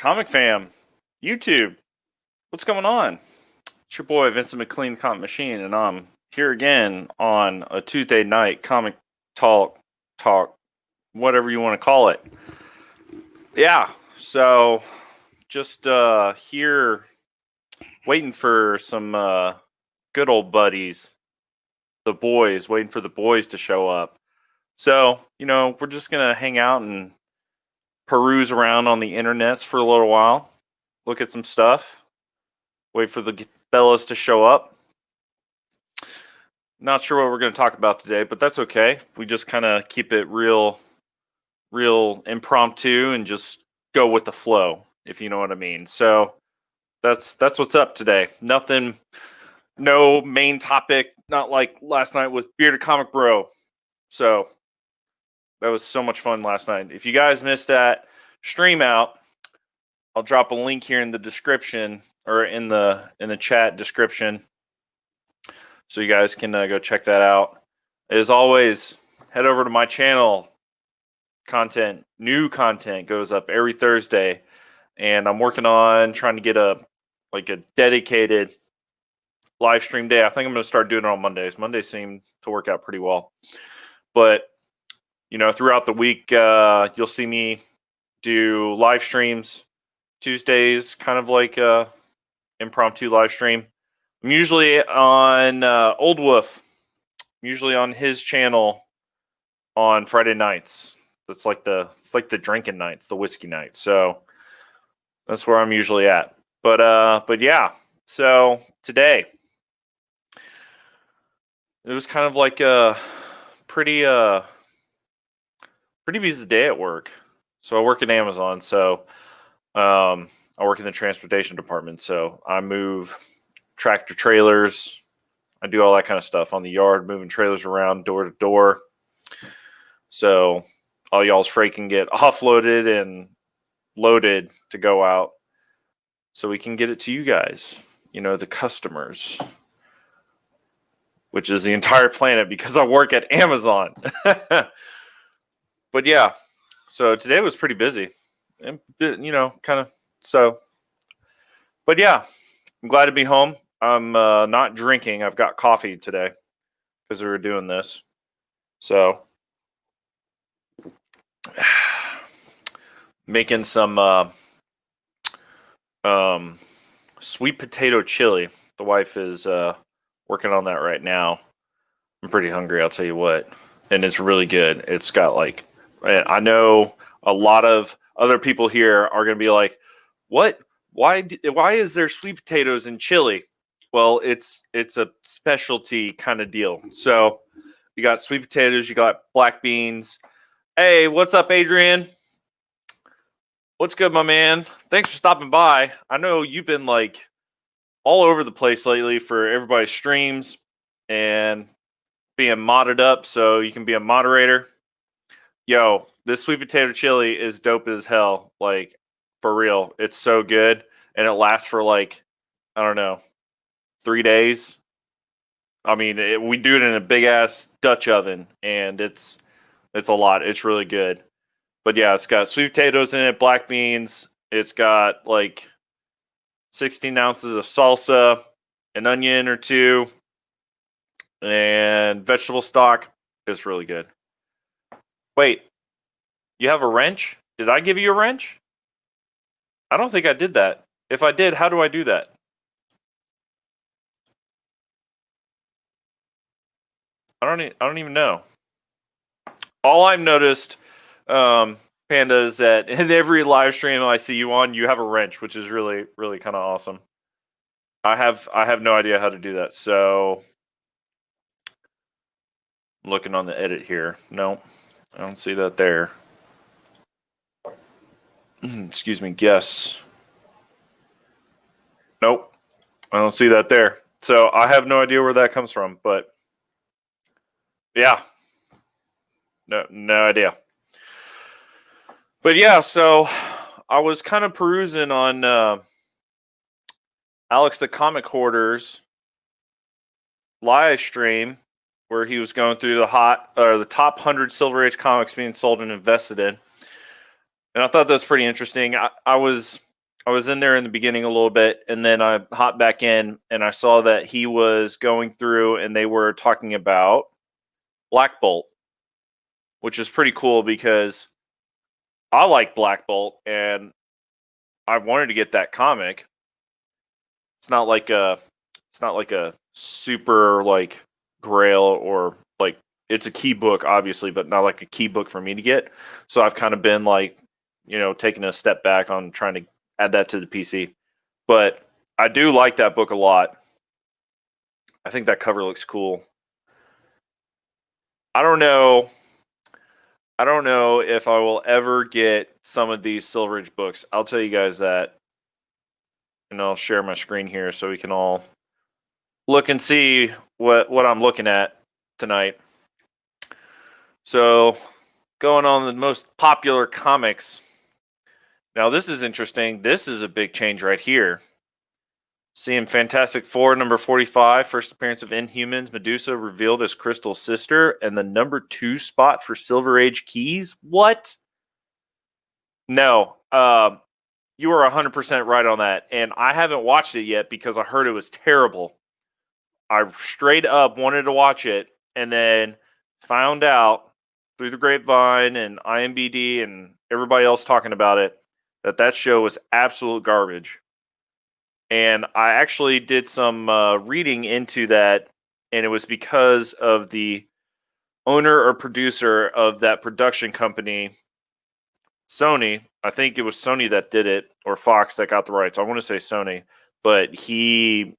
Comic fam, YouTube, what's going on? It's your boy Vincent McLean, Comic Machine, and I'm here again on a Tuesday night comic talk, whatever you want to call it. Yeah, so just here waiting for some good old buddies, the boys, waiting for the boys to show up. So, we're just gonna hang out and peruse around on the internets for a little while, look at some stuff, wait for the fellas to show up. Not sure what we're going to talk about today, but that's okay. We just kind of keep it real impromptu and just go with the flow, if you know what I mean. So that's what's up today. Nothing, no main topic, not like last night with Bearded Comic Bro. So that was so much fun last night. If you guys missed that stream out, I'll drop a link here in the description or in the chat description, so you guys can go check that out. As always, head over to my channel. New content goes up every Thursday, and I'm working on trying to get a dedicated live stream day. I think I'm going to start doing it on Mondays. Mondays seem to work out pretty well, but throughout the week, you'll see me do live streams. Tuesdays, kind of like a impromptu live stream. I'm usually on Old Wolf. I'm usually on his channel on Friday nights. It's like the drinking nights, the whiskey nights. So that's where I'm usually at. But yeah. So today it was kind of like a pretty busy day at work. So I work at Amazon. So I work in the transportation department. So I move tractor trailers. I do all that kind of stuff on the yard, moving trailers around door to door. So all y'all's freight can get offloaded and loaded to go out, so we can get it to you guys, the customers, which is the entire planet because I work at Amazon. But yeah, so today was pretty busy, and kind of so. But yeah, I'm glad to be home. I'm not drinking. I've got coffee today because we were doing this. So making some sweet potato chili. The wife is working on that right now. I'm pretty hungry, I'll tell you what. And it's really good. It's got I know a lot of other people here are going to be like, what? Why is there sweet potatoes in chili? Well, it's a specialty kind of deal. So you got sweet potatoes, you got black beans. Hey, what's up, Adrian? What's good, my man? Thanks for stopping by. I know you've been all over the place lately for everybody's streams and being modded up so you can be a moderator. Yo, this sweet potato chili is dope as hell. For real. It's so good. And it lasts for I don't know, 3 days. I mean, we do it in a big ass Dutch oven, and it's a lot. It's really good. But yeah, it's got sweet potatoes in it, black beans. It's got 16 ounces of salsa, an onion or two, and vegetable stock. It's really good. Wait, you have a wrench? Did I give you a wrench? I don't think I did that. If I did, how do I do that? I don't even know. All I've noticed, Panda, is that in every live stream I see you on, you have a wrench, which is really, really kind of awesome. I have no idea how to do that, so I'm looking on the edit here. No, I don't see that there. Excuse me, guess. Nope, I don't see that there. So I have no idea where that comes from, but yeah, no idea. But yeah, so I was kind of perusing on Alex the Comic Hoarder's live stream where he was going through the top 100 Silver Age comics being sold and invested in. And I thought that was pretty interesting. I was I was in there in the beginning a little bit, and then I hopped back in, and I saw that he was going through, and they were talking about Black Bolt, which is pretty cool because I like Black Bolt, and I've wanted to get that comic. It's not like a super like Grail or like it's a key book, obviously, but not like a key book for me to get. So I've kind of been like, taking a step back on trying to add that to the PC. But I do like that book a lot. I think that cover looks cool. I don't know. I don't know if I will ever get some of these Silver Age books. I'll tell you guys that, and I'll share my screen here so we can all look and see what I'm looking at tonight. So, going on the most popular comics. Now, this is interesting. This is a big change right here. Seeing Fantastic Four, number 45, first appearance of Inhumans, Medusa revealed as Crystal's sister, and the number 2 spot for Silver Age keys. What? No. You are 100% right on that. And I haven't watched it yet because I heard it was terrible. I straight up wanted to watch it and then found out through the grapevine and IMBD and everybody else talking about it that show was absolute garbage. And I actually did some reading into that, and it was because of the owner or producer of that production company, Sony. I think it was Sony that did it, or Fox that got the rights. I want to say Sony, but he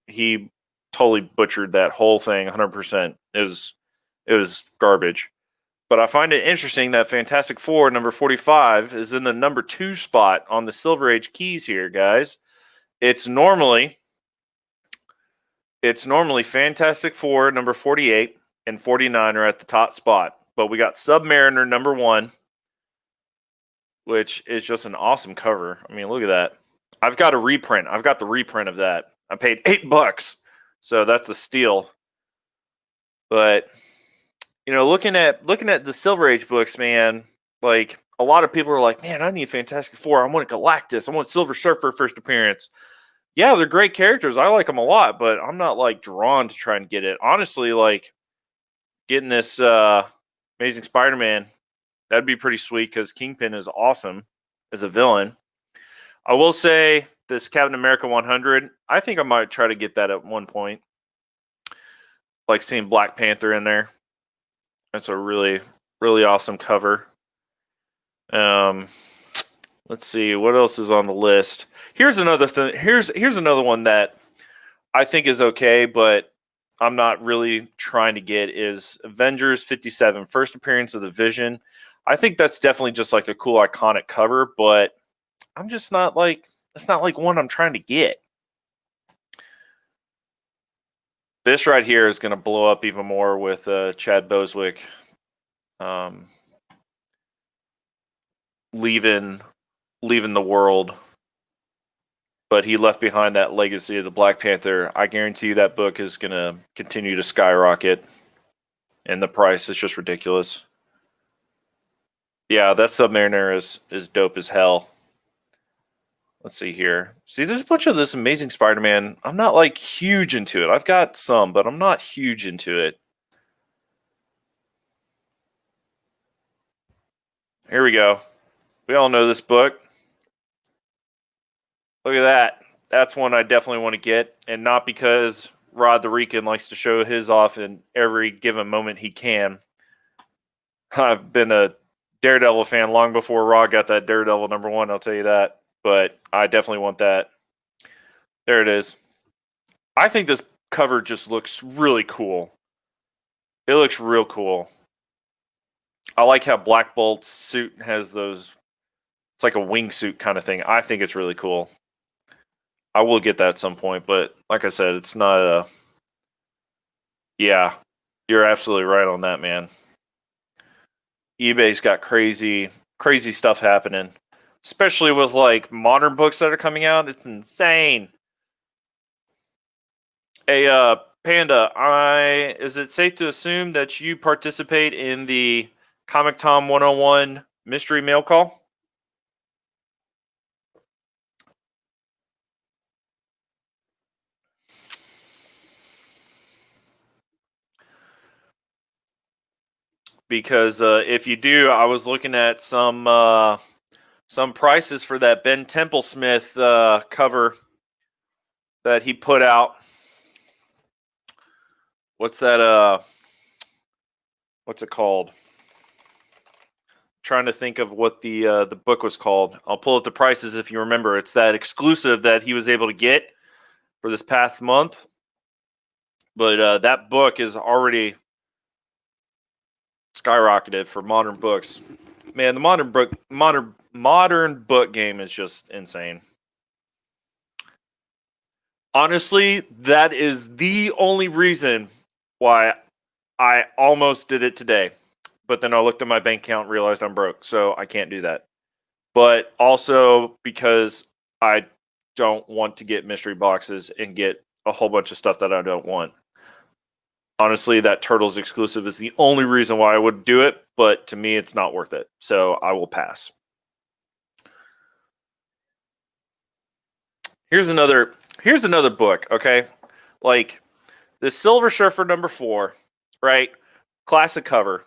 totally butchered that whole thing 100%. It was garbage. But I find it interesting that Fantastic Four number 45 is in the number 2 spot on the Silver Age keys here, guys. It's normally Fantastic Four number 48 and 49 are at the top spot. But we got Submariner number 1, which is just an awesome cover. I mean, look at that. I've got a reprint. I've got the reprint of that. I paid $8, so that's a steal. But looking at the Silver Age books, man, like a lot of people are like, man, I need Fantastic Four. I want Galactus. I want Silver Surfer first appearance. Yeah, they're great characters. I like them a lot, but I'm not like drawn to try and get it. Honestly, like getting this Amazing Spider-Man, that'd be pretty sweet because Kingpin is awesome as a villain. I will say this Captain America 100, I think I might try to get that at one point. Like seeing Black Panther in there. That's a really, really awesome cover. Let's see what else is on the list. Here's another thing. Here's another one that I think is okay, but I'm not really trying to get is Avengers 57, first appearance of the Vision. I think that's definitely just like a cool iconic cover, but I'm just not like it's not like one I'm trying to get. This right here is going to blow up even more with Chad Boswick leaving the world, but he left behind that legacy of the Black Panther. I guarantee you that book is going to continue to skyrocket, and the price is just ridiculous. Yeah, that Submariner is dope as hell. Let's see here. See, there's a bunch of this Amazing Spider-Man. I'm not like huge into it. I've got some, but I'm not huge into it. Here we go. We all know this book. Look at that. That's one I definitely want to get, and not because Rod the Rican likes to show his off in every given moment he can. I've been a Daredevil fan long before Rod got that Daredevil number 1, I'll tell you that. But I definitely want that. There it is. I think this cover just looks really cool. It looks real cool. I like how Black Bolt's suit has those. It's like a wingsuit kind of thing. I think it's really cool. I will get that at some point, but like I said, it's not a. Yeah, you're absolutely right on that, man. eBay's got crazy stuff happening, especially with like modern books that are coming out. It's insane. Hey, Panda, is it safe to assume that you participate in the Comic Tom 101 mystery mail call? because if you do, I was looking at some prices for that Ben Templesmith cover that he put out. What's that? What's it called? Trying to think of what the book was called. I'll pull up the prices if you remember. It's that exclusive that he was able to get for this past month. But that book is already skyrocketed for modern books. Man, the modern book game is just insane. Honestly, that is the only reason why I almost did it today. But then I looked at my bank account and realized I'm broke, so I can't do that. But also because I don't want to get mystery boxes and get a whole bunch of stuff that I don't want. Honestly, that Turtles exclusive is the only reason why I would do it, but to me, it's not worth it. So I will pass. Here's another book, okay? Like the Silver Surfer #4, right? Classic cover.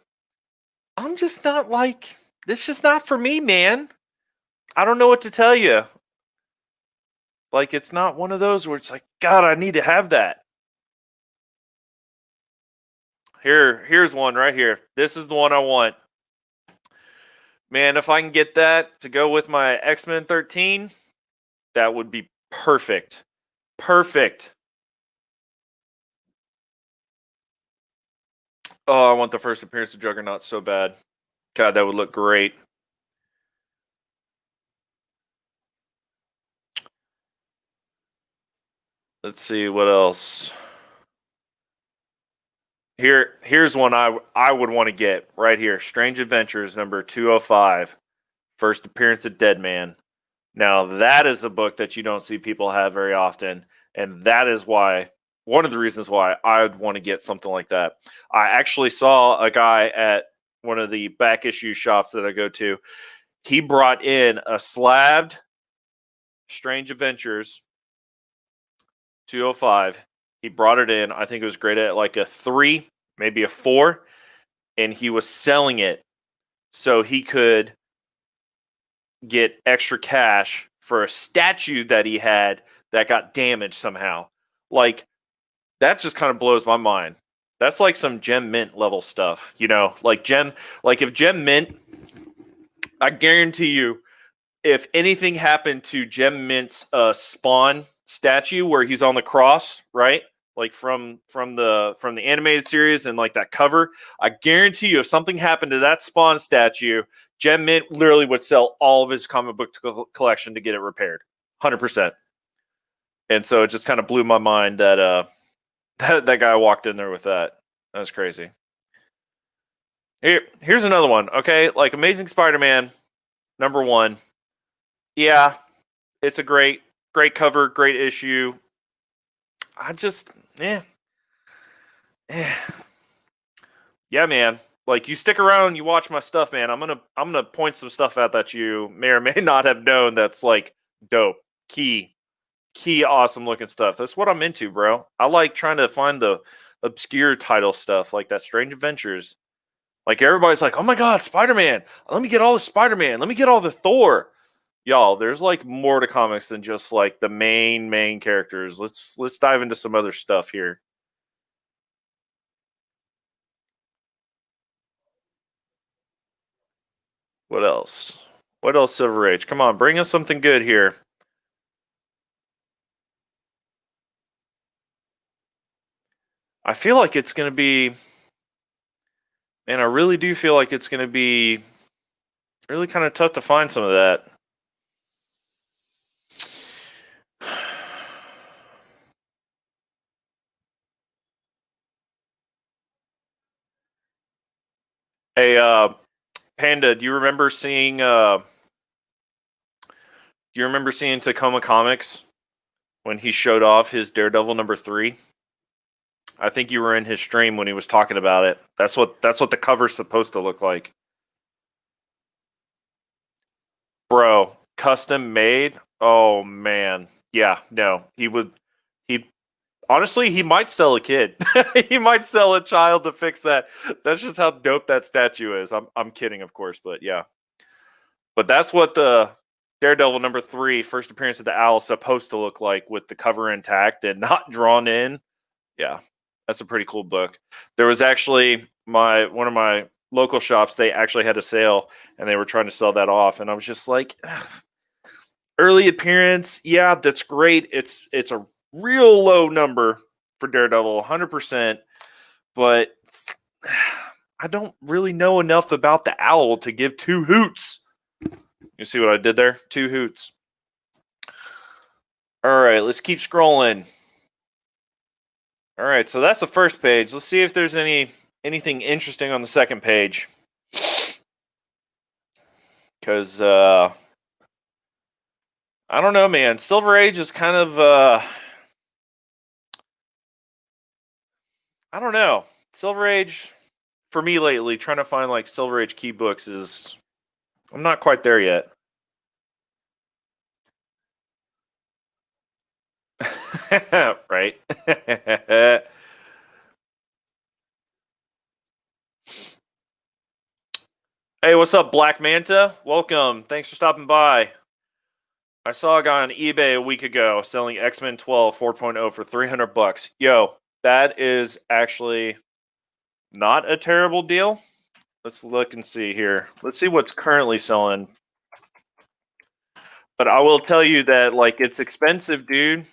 I'm just not like, this is just not for me, man. I don't know what to tell you. Like, it's not one of those where it's like, God, I need to have that. Here's one right here. This is the one I want. Man, if I can get that to go with my X-Men 13, that would be perfect. Perfect. Oh, I want the first appearance of Juggernaut so bad. God, that would look great. Let's see what else. Here's one I would want to get right here. Strange Adventures number 205. First appearance of Deadman. Now that is a book that you don't see people have very often, and that is why one of the reasons why I would want to get something like that. I actually saw a guy at one of the back issue shops that I go to. He brought in a slabbed Strange Adventures 205. He brought it in. I think it was graded at like a 3, maybe a 4, and he was selling it so he could get extra cash for a statue that he had that got damaged somehow. Like, that just kind of blows my mind. That's like some Gem Mint level stuff, you know? Like if Gem Mint, I guarantee you, if anything happened to Gem Mint's Spawn statue where he's on the cross, right? Like from the animated series and like that cover, I guarantee you, if something happened to that Spawn statue, Gem Mint literally would sell all of his comic book collection to get it repaired, 100%. And so it just kind of blew my mind that that guy walked in there with that. That's crazy. Here's another one. Okay, like Amazing Spider-Man #1. Yeah, it's a great cover, great issue. I just, yeah, yeah, man. Like, you stick around, you watch my stuff, man. I'm gonna point some stuff out that you may or may not have known. That's like dope, key, awesome looking stuff. That's what I'm into, bro. I like trying to find the obscure title stuff, like that Strange Adventures. Like, everybody's like, oh my God, Spider-Man. Let me get all the Spider-Man. Let me get all the Thor. Y'all, there's like more to comics than just like the main characters. Let's dive into some other stuff here. What else? What else, Silver Age? Come on, bring us something good here. I feel like it's going to be, man, I really do feel like it's going to be really kind of tough to find some of that. Hey, Panda, do you remember seeing Tacoma Comics when he showed off his Daredevil #3? I think you were in his stream when he was talking about it. That's what the cover's supposed to look like. Bro, custom made? Oh man. Yeah, no. He Honestly, he might sell a kid. He might sell a child to fix that. That's just how dope that statue is. I'm kidding, of course, but yeah. But that's what the Daredevil #3 first appearance of the owl is supposed to look like, with the cover intact and not drawn in. Yeah, that's a pretty cool book. There was actually one of my local shops. They actually had a sale, and they were trying to sell that off, and I was just like, early appearance, yeah, that's great. It's a real low number for Daredevil, 100%, but I don't really know enough about the owl to give two hoots. You see what I did there? Two hoots. All right, let's keep scrolling. All right, so that's the first page. Let's see if there's anything interesting on the second page. Because I don't know, man. Silver Age is kind of I don't know. Silver Age for me lately, trying to find like Silver Age key books is I'm not quite there yet. Right. Hey, what's up, Black Manta? Welcome. Thanks for stopping by. I saw a guy on eBay a week ago selling X-Men 12 4.0 for $300. Yo, that is actually not a terrible deal. Let's look and see here. Let's see what's currently selling. But I will tell you that, like, it's expensive, dude.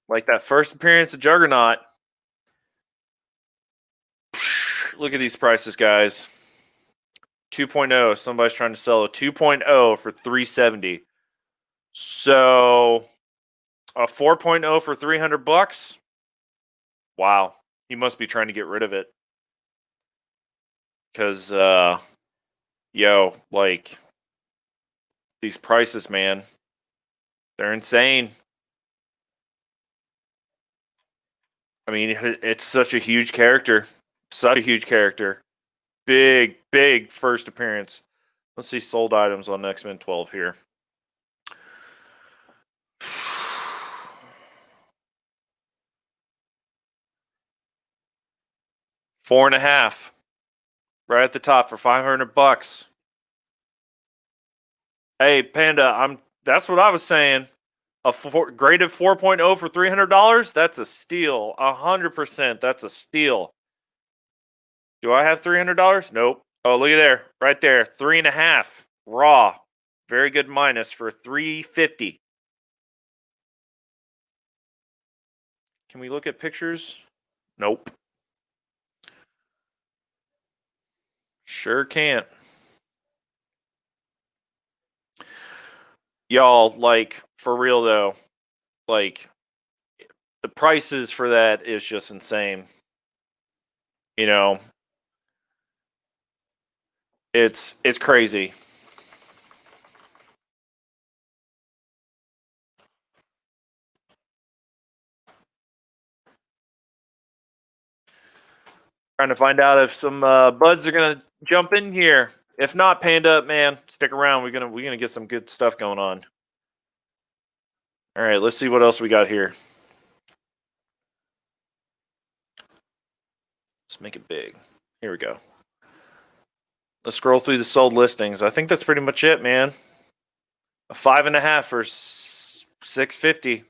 Like that first appearance of Juggernaut. Look at these prices, guys. 2.0. Somebody's trying to sell a 2.0 for $370. So a 4.0 for $300. Wow. He must be trying to get rid of it. Because, like, these prices, man, they're insane. I mean, it's such a huge character. Such a huge character. Big, big first appearance. Let's see sold items on X-Men 12 here. $4.5. Right at the top for $500. Hey, Panda, that's what I was saying. Graded 4.0 for $300? That's a steal. 100%. That's a steal. Do I have $300? Nope. Oh, look at there. Right there. 3.5. Raw. Very good minus for $350. Can we look at pictures? Nope. Sure can't. Y'all, like, for real though, like, the prices for that is just insane. You know, it's crazy. Trying to find out if some buds are gonna jump in here. If not, Panda, man, stick around. We're gonna get some good stuff going on. All right, let's see what else we got here. Let's make it big. Here we go. Let's scroll through the sold listings. I think that's pretty much it, man. A 5.5 for $650.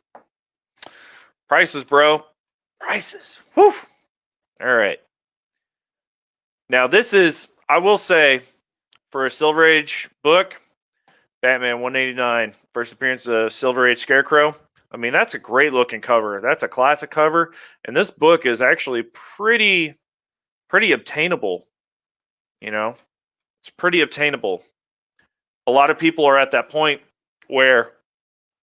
Prices, bro. Prices. Whew. All right. Now this is, I will say, for a Silver Age book, Batman 189, first appearance of Silver Age Scarecrow. I mean, that's a great looking cover. That's a classic cover, and this book is actually pretty obtainable. You know, it's pretty obtainable. A lot of people are at that point where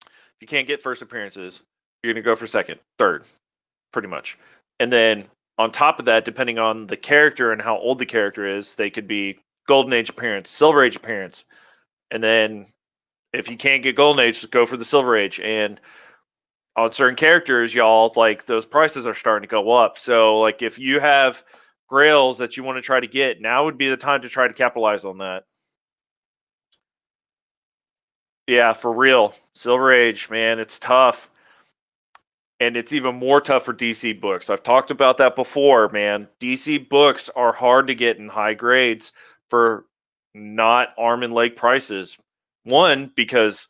if you can't get first appearances, you're going to go for second, third, pretty much. And then on top of that, depending on the character and how old the character is, they could be Golden Age appearance, Silver Age appearance. And then if you can't get Golden Age, just go for the Silver Age. And on certain characters, y'all, like, those prices are starting to go up. So, like, if you have grails that you want to try to get, now would be the time to try to capitalize on that. Yeah, for real. Silver Age, man, it's tough. And it's even more tough for DC books. I've talked about that before, man. DC books are hard to get in high grades for not arm and leg prices. One, because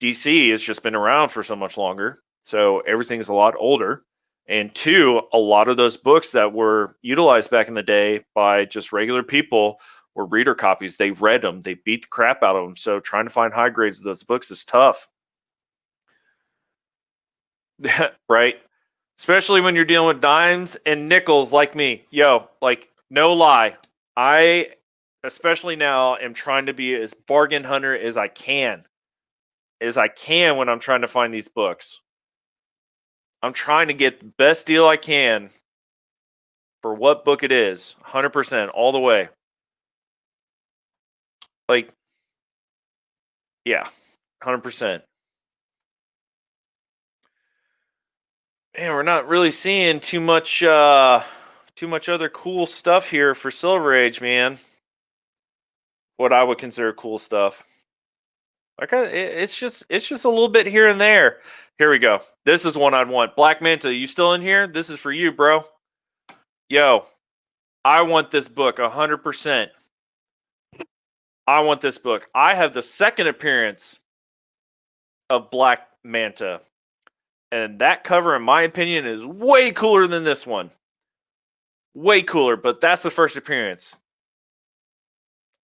DC has just been around for so much longer, so everything is a lot older. And two, a lot of those books that were utilized back in the day by just regular people were reader copies. They read them, they beat the crap out of them. So trying to find high grades of those books is tough. Right? Especially when you're dealing with dimes and nickels like me. Yo, like, no lie. I, especially now, am trying to be as bargain hunter as I can. As I can when I'm trying to find these books. I'm trying to get the best deal I can for what book it is. 100% all the way. Like, yeah, 100%. Man, we're not really seeing too much other cool stuff here for Silver Age, man. What I would consider cool stuff. Like it's just a little bit here and there. Here we go. This is one I'd want. Black Manta, you still in here? This is for you, bro. Yo, I want this book 100%. I want this book. I have the second appearance of Black Manta. And that cover, in my opinion, is way cooler than this one. Way cooler, but that's the first appearance.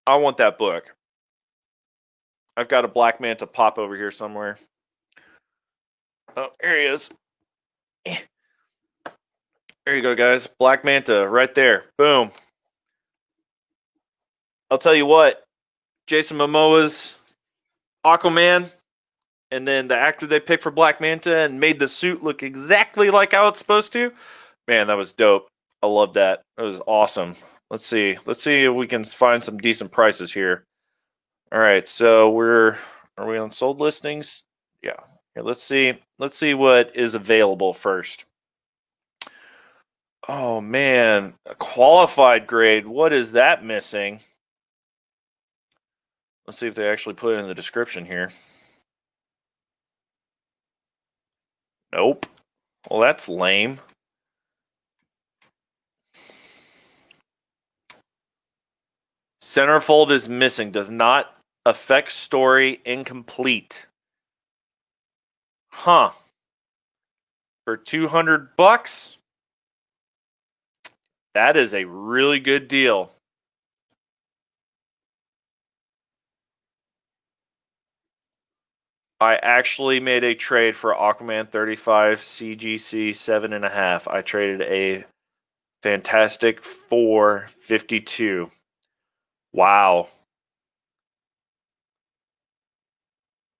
I want that book. I've got a Black Manta pop over here somewhere. Oh, here he is. There you go, guys. Black Manta right there. Boom. I'll tell you what, Jason Momoa's Aquaman, and then the actor they picked for Black Manta and made the suit look exactly like how it's supposed to. Man, that was dope. I love that. That was awesome. Let's see. Let's see if we can find some decent prices here. All right, so are we on sold listings? Yeah. Here, let's see. Let's see what is available first. Oh man, a qualified grade. What is that missing? Let's see if they actually put it in the description here. Nope. Well, that's lame. Centerfold is missing. Does not affect story. Incomplete. Huh. For $200? That is a really good deal. I actually made a trade for Aquaman 35 CGC 7.5. I traded a Fantastic Four 52. Wow.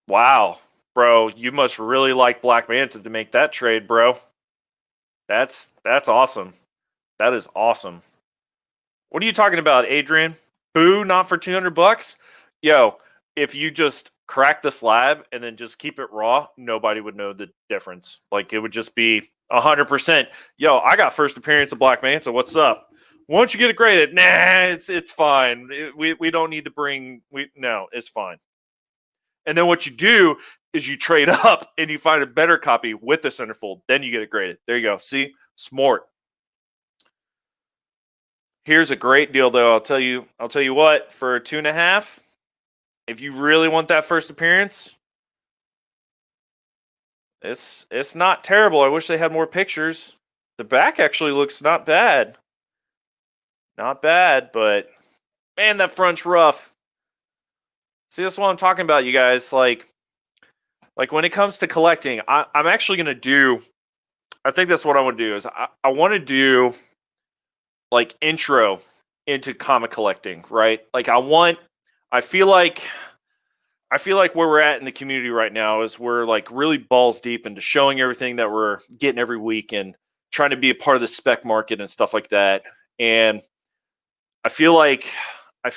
Wow. Bro, you must really like Black Manta to make that trade, bro. That's awesome. That is awesome. What are you talking about, Adrian? Boo, not for $200? Yo, if you just crack the slab and then just keep it raw, nobody would know the difference. Like, it would just be 100%. Yo, I got first appearance of Black Manta. What's up? Why don't you get it graded? Nah, it's fine. We don't need to bring. No, it's fine. And then what you do is you trade up and you find a better copy with the centerfold. Then you get it graded. There you go. See, smart. Here's a great deal, though. I'll tell you what. For 2.5, if you really want that first appearance, it's not terrible. I wish they had more pictures. The back actually looks not bad. Not bad, but man, that front's rough. See, that's what I'm talking about, you guys. Like when it comes to collecting, I'm actually gonna do. I think that's what I want to do. Is I want to do like intro into comic collecting, right? Like I feel like where we're at in the community right now is we're like really balls deep into showing everything that we're getting every week and trying to be a part of the spec market and stuff like that. And I feel like I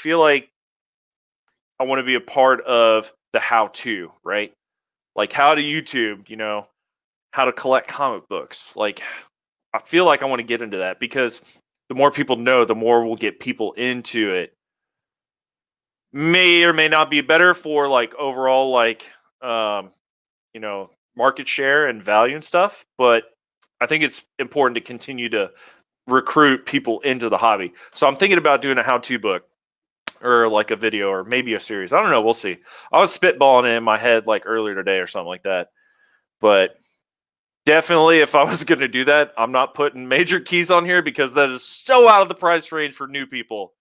want to be a part of the how-to, right? Like how to YouTube, how to collect comic books. Like I feel like I want to get into that because the more people know, the more we'll get people into it. May or may not be better for like overall, like, market share and value and stuff, but I think it's important to continue to recruit people into the hobby. So I'm thinking about doing a how-to book or like a video or maybe a series. I don't know. We'll see. I was spitballing it in my head like earlier today or something like that. But definitely, if I was going to do that, I'm not putting major keys on here because that is so out of the price range for new people.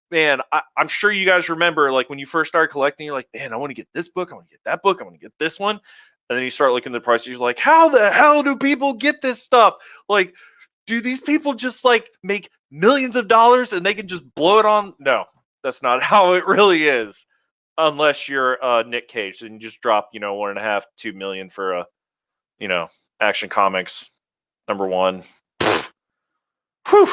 Man, I'm sure you guys remember, like when you first started collecting, you're like, man, I want to get this book, I want to get that book, I want to get this one, and then you start looking at the prices. You're like, how the hell do people get this stuff? Like, do these people just like make millions of dollars and they can just blow it on? No, that's not how it really is. Unless you're Nick Cage and you just drop, 1.5, 2 million for a, Action Comics #1. Whew.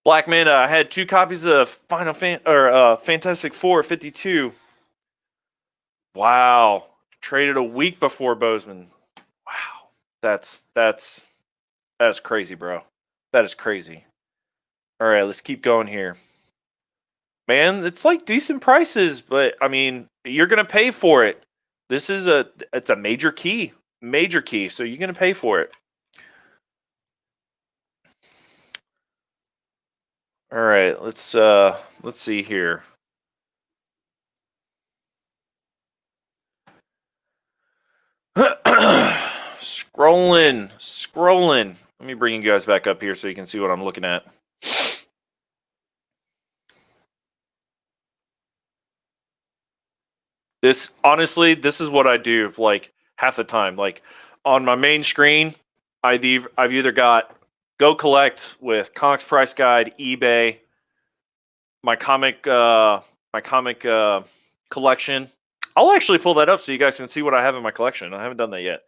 Black Manta, I had 2 copies of Fantastic Four 52. Wow. Traded a week before Bozeman. Wow. That's crazy, bro. That is crazy. All right, let's keep going here. Man, it's like decent prices, but I mean, you're going to pay for it. It's a major key. Major key, so you're going to pay for it. All right, let's see here. Scrolling. Let me bring you guys back up here so you can see what I'm looking at. This is what I do like half the time. Like on my main screen, I've either got Go Collect with Comics Price Guide, eBay, my comic collection. I'll actually pull that up so you guys can see what I have in my collection. I haven't done that yet,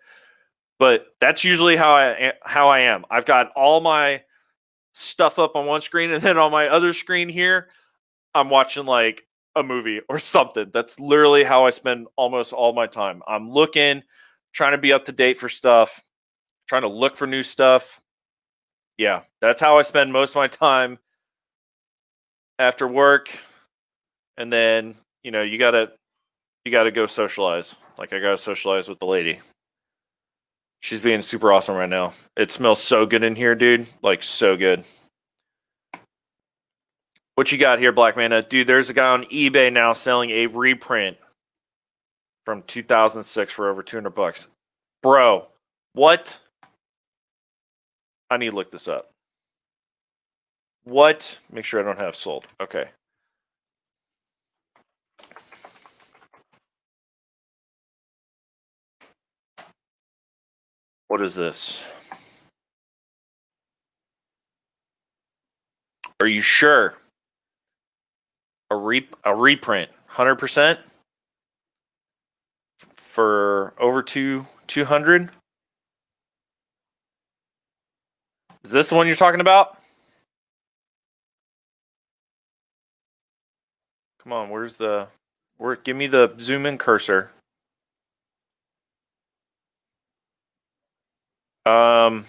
but that's usually how I am. I've got all my stuff up on one screen, and then on my other screen here, I'm watching like a movie or something. That's literally how I spend almost all my time. I'm looking, trying to be up to date for stuff, trying to look for new stuff. Yeah, that's how I spend most of my time after work. And then, you gotta go socialize. Like I gotta socialize with the lady. She's being super awesome right now. It smells so good in here, dude. Like so good. What you got here, Black Manta? Dude, there's a guy on eBay now selling a reprint from 2006 for over $200. Bro, what? I need to look this up. What? Make sure I don't have sold. Okay. What is this? Are you sure? A reprint, 100% for over 200. Is this the one you're talking about? Come on, give me the zoom in cursor. That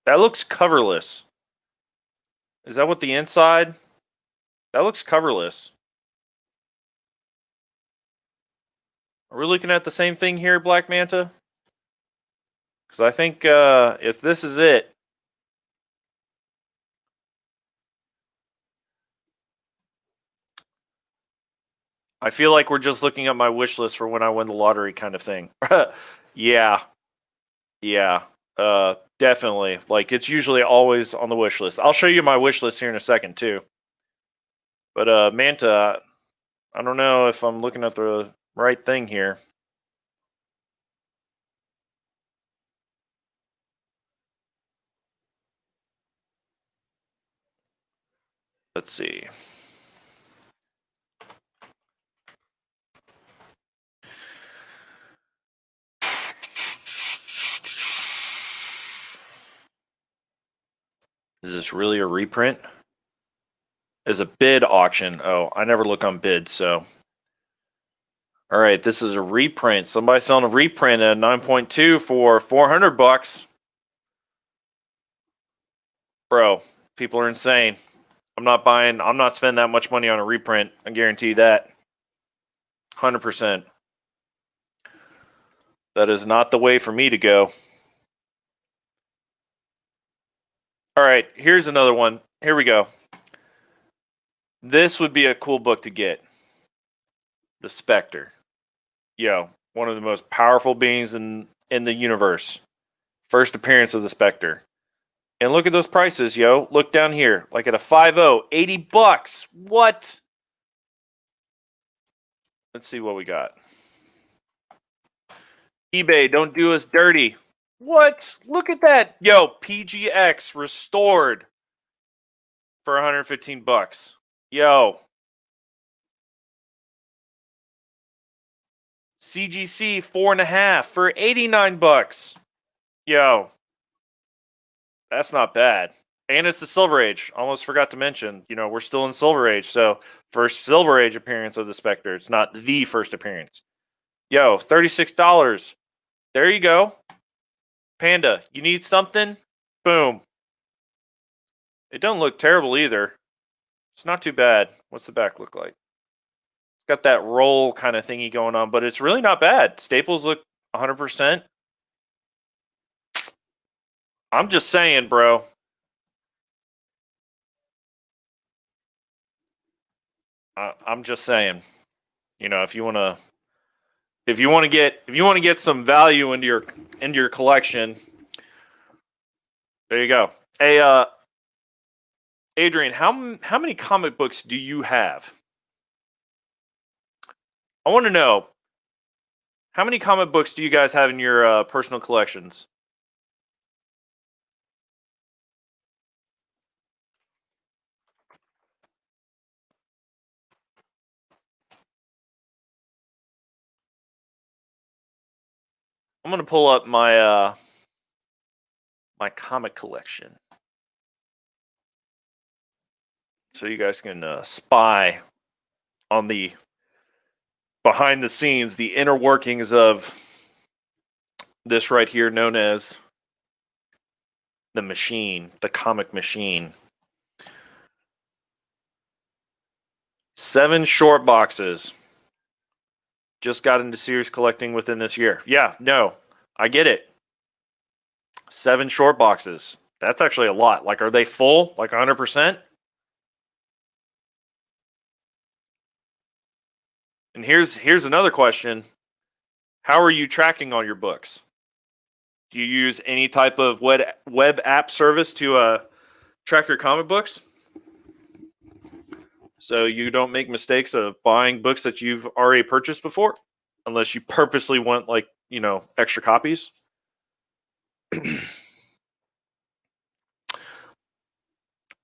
looks coverless. Is that what the inside? That looks coverless. Are we looking at the same thing here, Black Manta? Because I think if this is it, I feel like we're just looking at my wish list for when I win the lottery kind of thing. Yeah. Definitely. Like it's usually always on the wish list. I'll show you my wish list here in a second too. But Manta, I don't know if I'm looking at the right thing here. Let's see. Is this really a reprint? Is a bid auction. Oh, I never look on bids, so. All right, this is a reprint. Somebody selling a reprint at 9.2 for $400. Bro, people are insane. I'm not spending that much money on a reprint. I guarantee you that. 100%. That is not the way for me to go. All right, here's another one. Here we go. This would be a cool book to get. The Spectre. Yo, one of the most powerful beings in the universe. First appearance of the Spectre. And look at those prices, yo. Look down here. Like at a 5.0, $80. What? Let's see what we got. eBay, don't do us dirty. What? Look at that. Yo, PGX restored for $115. Yo. CGC 4.5 for $89. Yo. That's not bad. And it's the Silver Age. Almost forgot to mention, we're still in Silver Age. So, first Silver Age appearance of the Spectre. It's not the first appearance. Yo, $36. There you go. Panda, you need something? Boom. It don't look terrible either. It's not too bad. What's the back look like? It's got that roll kind of thingy going on, but it's really not bad. Staples look 100%. I'm just saying, bro. I'm just saying. If you want to get some value into your collection, there you go. Hey, Adrian, how many comic books do you have? I want to know, how many comic books do you guys have in your personal collections? I'm gonna pull up my my comic collection so you guys can spy on the behind the scenes, the inner workings of this right here, known as the machine, the comic machine. 7 short boxes. Just got into series collecting within this year. Yeah, no, I get it. 7 short boxes. That's actually a lot. Like, are they full? Like 100%? And here's another question. How are you tracking all your books? Do you use any type of web app service to track your comic books? So you don't make mistakes of buying books that you've already purchased before? Unless you purposely want, like, extra copies?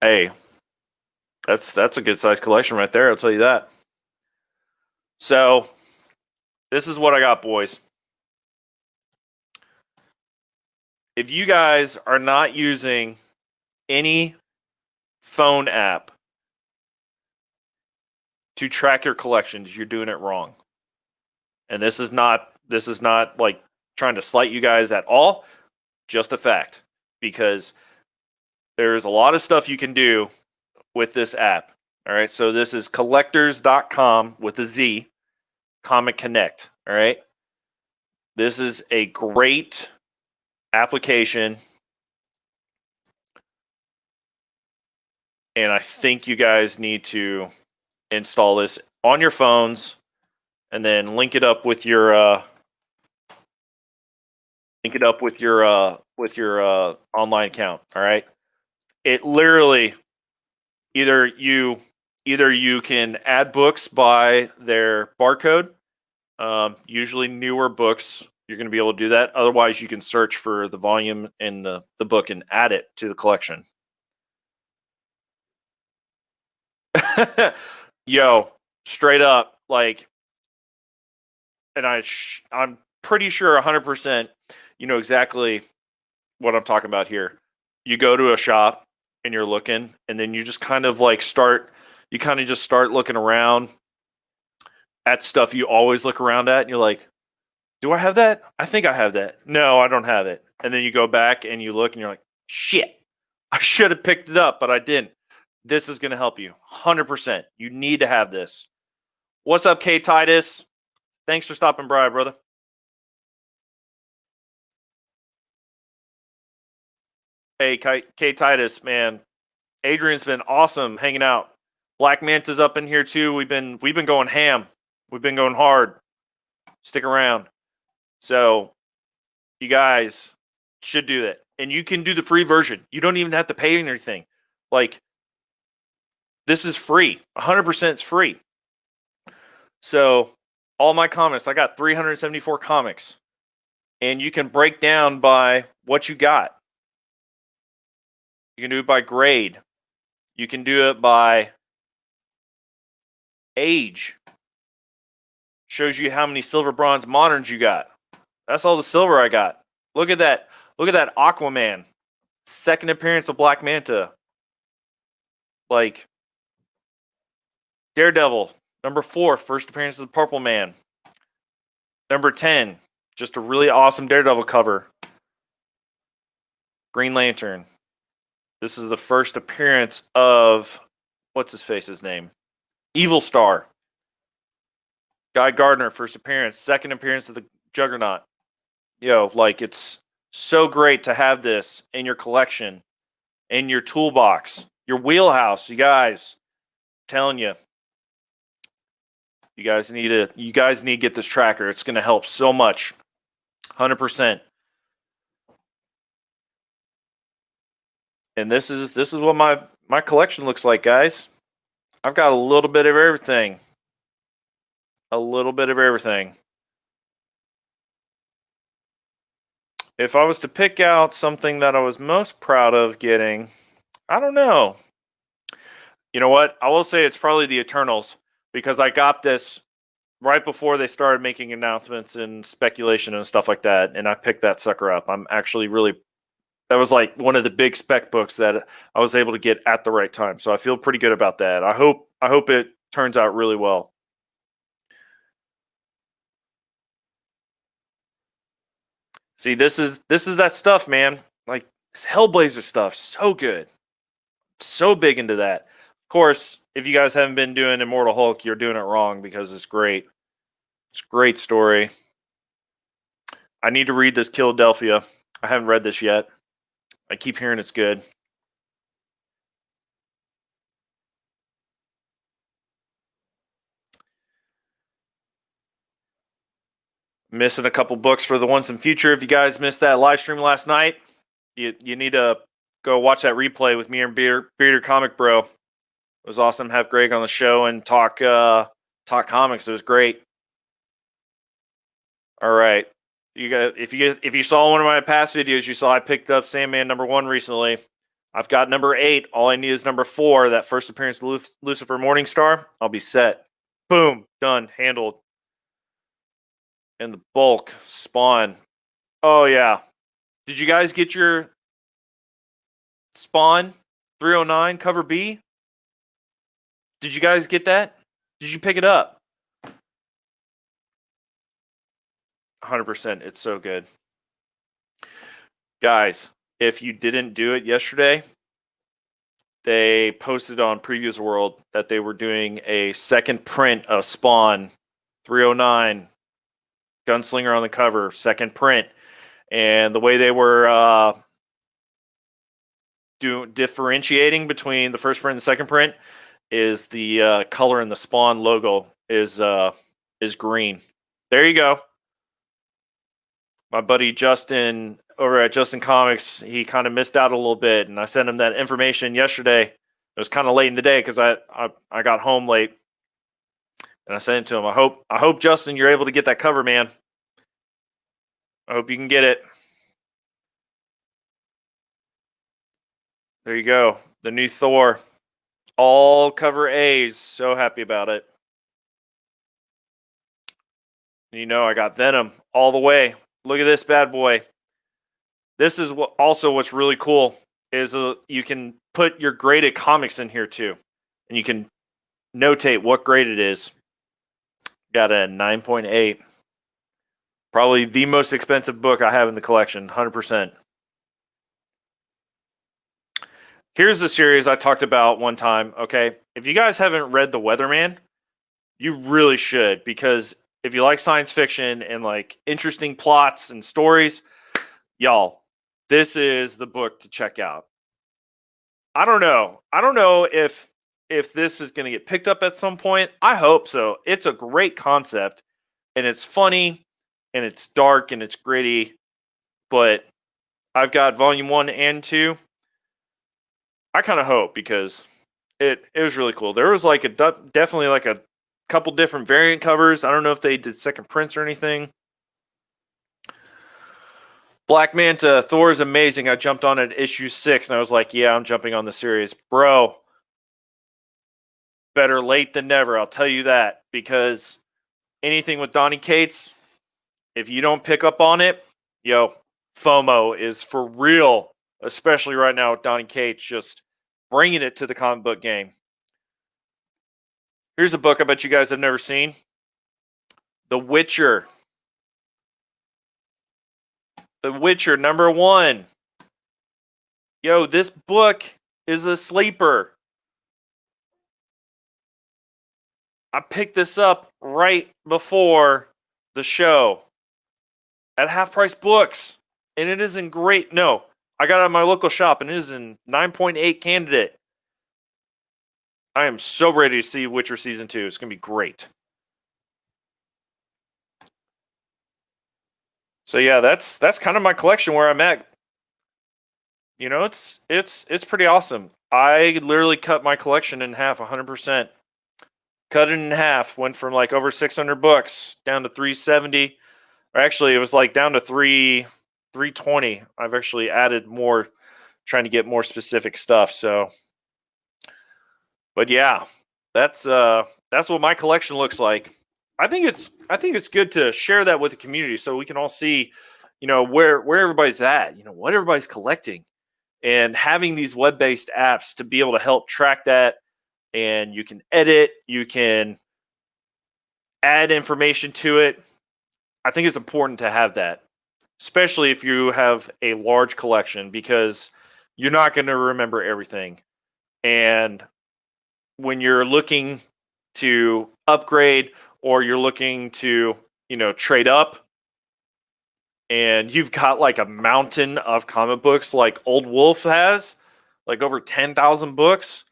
Hey, that's a good size collection right there, I'll tell you that. So, this is what I got, boys. If you guys are not using any phone app to track your collections, you're doing it wrong. And this is not like trying to slight you guys at all, just a fact. Because there's a lot of stuff you can do with this app. All right, so this is collectors.com with a Z, Comic Connect. All right, this is a great application, and I think you guys need to install this on your phones and then link it up with your online account. All right, it literally either you can add books by their barcode. Usually newer books, you're going to be able to do that. Otherwise, you can search for the volume in the book and add it to the collection. Yo, straight up, like, and I'm pretty sure 100% you know exactly what I'm talking about here. You go to a shop and you're looking, and then you just kind of like start looking around at stuff you always look around at, and you're like, do I have that? I think I have that. No, I don't have it. And then you go back and you look and you're like, shit, I should have picked it up, but I didn't. This is going to help you 100%. You need to have this. What's up, K Titus? Thanks for stopping by, brother. Hey, K Titus, man. Adrian's been awesome hanging out. Black Manta's up in here too. We've been going ham. We've been going hard. Stick around. So you guys should do that. And you can do the free version. You don't even have to pay anything. Like, this is free. 100% it's free. So all my comics, I got 374 comics. And you can break down by what you got. You can do it by grade. You can do it by age. Shows you how many silver, bronze, moderns you got. That's all the silver I got. Look at that. Look at that Aquaman. Second appearance of Black Manta. Like, Daredevil. Number 4, first appearance of the Purple Man. Number 10, just a really awesome Daredevil cover. Green Lantern. This is the first appearance of, what's his face's name? Evil Star. Guy Gardner, first appearance. Second appearance of the Juggernaut. Yo, like, it's so great to have this in your collection, in your toolbox, your wheelhouse. You guys, I'm telling you, you guys need to get this tracker. It's going to help so much. 100%. And this is what my collection looks like, guys. I've got a little bit of everything. A little bit of everything. If I was to pick out something that I was most proud of getting, I don't know. You know what? I will say it's probably the Eternals, because I got this right before they started making announcements and speculation and stuff like that, and I picked that sucker up. I'm actually really, that was like one of the big spec books that I was able to get at the right time. So I feel pretty good about that. I hope it turns out really well. See, this is that stuff, man. Like, this Hellblazer stuff, so good. So big into that. Of course, if you guys haven't been doing Immortal Hulk, you're doing it wrong, because it's great. It's a great story. I need to read this Philadelphia. I haven't read this yet. I keep hearing it's good. Missing a couple books for the Once and Future. If you guys missed that live stream last night, you need to go watch that replay with me and Bearder Comic Bro. It was awesome to have Greg on the show and talk comics. It was great. All right. If you saw one of my past videos, you saw I picked up Sandman #1 recently. I've got number 8. All I need is number 4. That first appearance of Lucifer Morningstar. I'll be set. Boom. Done. Handled. And the bulk. Spawn. Oh, yeah. Did you guys get your Spawn 309 cover B? Did you guys get that? Did you pick it up? 100%. It's so good. Guys, if you didn't do it yesterday, they posted on Previews World that they were doing a second print of Spawn 309, Gunslinger on the cover, second print. And the way they were differentiating between the first print and the second print is the color in the Spawn logo is green. There you go. My buddy Justin over at Justin Comics, he kind of missed out a little bit, and I sent him that information yesterday. It was kind of late in the day because I got home late, and I sent it to him. I hope Justin, you're able to get that cover, man. I hope you can get it. There you go. The new Thor. All cover A's. So happy about it. You know, I got Venom all the way. Look at this bad boy. This is what's really cool is you can put your graded comics in here too, and you can notate what grade it is. Got a 9.8. Probably the most expensive book I have in the collection, 100%. Here's the series I talked about one time, okay? If you guys haven't read The Weatherman, you really should, because if you like science fiction and like interesting plots and stories, y'all, this is the book to check out. I don't know. I don't know if this is going to get picked up at some point. I hope so. It's a great concept, and it's funny, and it's dark, and it's gritty. But I've got volume 1 and 2. I kind of hope, because it was really cool. There was like definitely like a couple different variant covers. I don't know if they did second prints or anything. Black Manta, Thor is amazing. I jumped on at issue 6, and I was like, yeah, I'm jumping on the series. Bro, better late than never, I'll tell you that. Because anything with Donny Cates, if you don't pick up on it, FOMO is for real. Especially right now with Donny Cates just bringing it to the comic book game. Here's a book I bet you guys have never seen. The Witcher. The Witcher #1. This book is a sleeper. I picked this up right before the show at Half Price Books, and it isn't great. No, I got it at my local shop, and it is in 9.8 candidate. I am so ready to see Witcher Season 2. It's going to be great. So yeah, that's kind of my collection where I'm at. It's pretty awesome. I literally cut my collection in half, 100%. Cut it in half. Went from like over 600 books down to 370. Or actually, it was like down to 320. I've actually added more, trying to get more specific stuff. So, but yeah, that's what my collection looks like. I think it's good to share that with the community so we can all see, where everybody's at, what everybody's collecting, and having these web-based apps to be able to help track that. And you can edit, you can add information to it. I think it's important to have that, especially if you have a large collection, because you're not going to remember everything. And when you're looking to upgrade, or you're looking to, trade up, and you've got like a mountain of comic books like Old Wolf has, like over 10,000 books,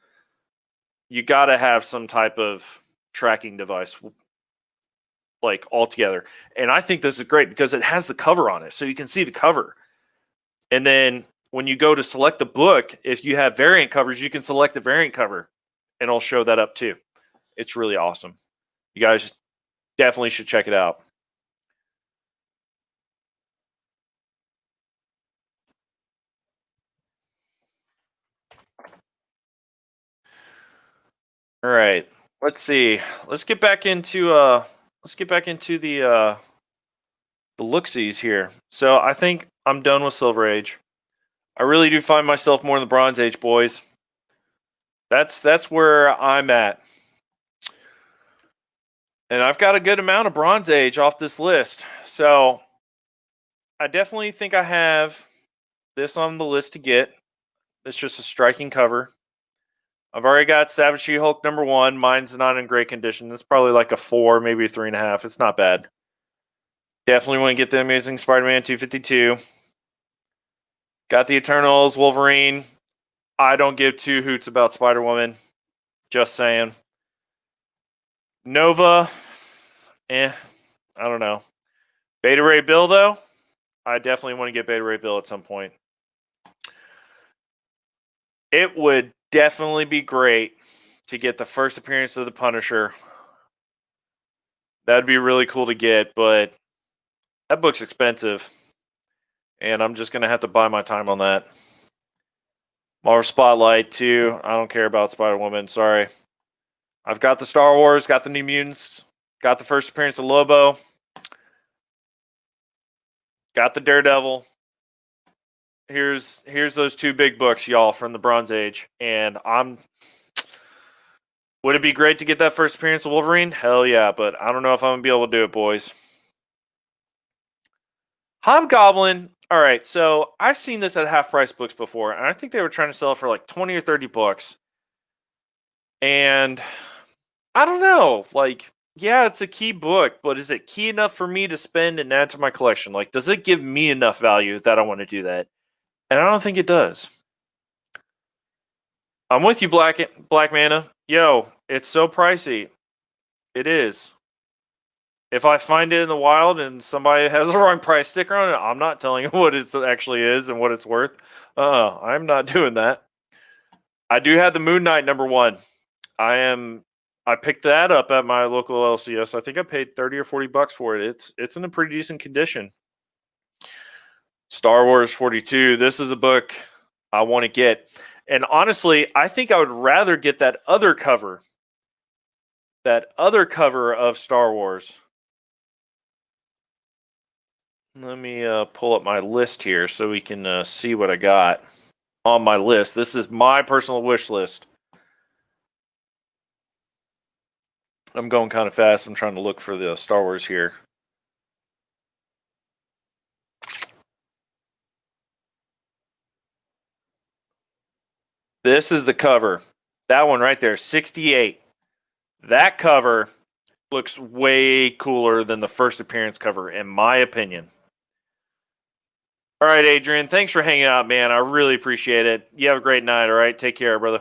you got to have some type of tracking device, like, altogether. And I think this is great because it has the cover on it, so you can see the cover. And then when you go to select the book, if you have variant covers, you can select the variant cover, and I'll show that up too. It's really awesome. You guys definitely should check it out. All right. Let's see. Let's get back into the looksies here. So I think I'm done with Silver Age. I really do find myself more in the Bronze Age, boys. That's where I'm at. And I've got a good amount of Bronze Age off this list. So I definitely think I have this on the list to get. It's just a striking cover. I've already got Savage She-Hulk #1. Mine's not in great condition. It's probably like a 4, maybe a 3.5. It's not bad. Definitely want to get the Amazing Spider-Man 252. Got the Eternals, Wolverine. I don't give two hoots about Spider-Woman. Just saying. Nova. I don't know. Beta Ray Bill, though. I definitely want to get Beta Ray Bill at some point. It would definitely be great to get the first appearance of the Punisher. That'd be really cool to get, but that book's expensive. And I'm just going to have to buy my time on that. Marvel Spotlight, too. I don't care about Spider-Woman. Sorry. I've got the Star Wars, got the New Mutants, got the first appearance of Lobo, got the Daredevil. Here's those two big books, y'all, from the Bronze Age. And would it be great to get that first appearance of Wolverine? Hell yeah, but I don't know if I'm going to be able to do it, boys. Hobgoblin. All right, so I've seen this at Half Price Books before, and I think they were trying to sell it for like 20 or 30 bucks. And I don't know, like, yeah, it's a key book, but is it key enough for me to spend and add to my collection? Like, does it give me enough value that I want to do that? And I don't think it does. I'm with you, Black Mana. Yo, it's so pricey. It is. If I find it in the wild and somebody has the wrong price sticker on it, I'm not telling you what it actually is and what it's worth. I'm not doing that. I do have the Moon Knight #1. I picked that up at my local LCS. I think I paid 30 or 40 bucks for it. It's in a pretty decent condition. Star Wars 42. This is a book I want to get. And honestly, I think I would rather get that other cover. That other cover of Star Wars. Let me pull up my list here so we can see what I got on my list. This is my personal wish list. I'm going kind of fast. I'm trying to look for the Star Wars here. This is the cover. That one right there, 68. That cover looks way cooler than the first appearance cover, in my opinion. All right, Adrian, thanks for hanging out, man. I really appreciate it. You have a great night, all right? Take care, brother.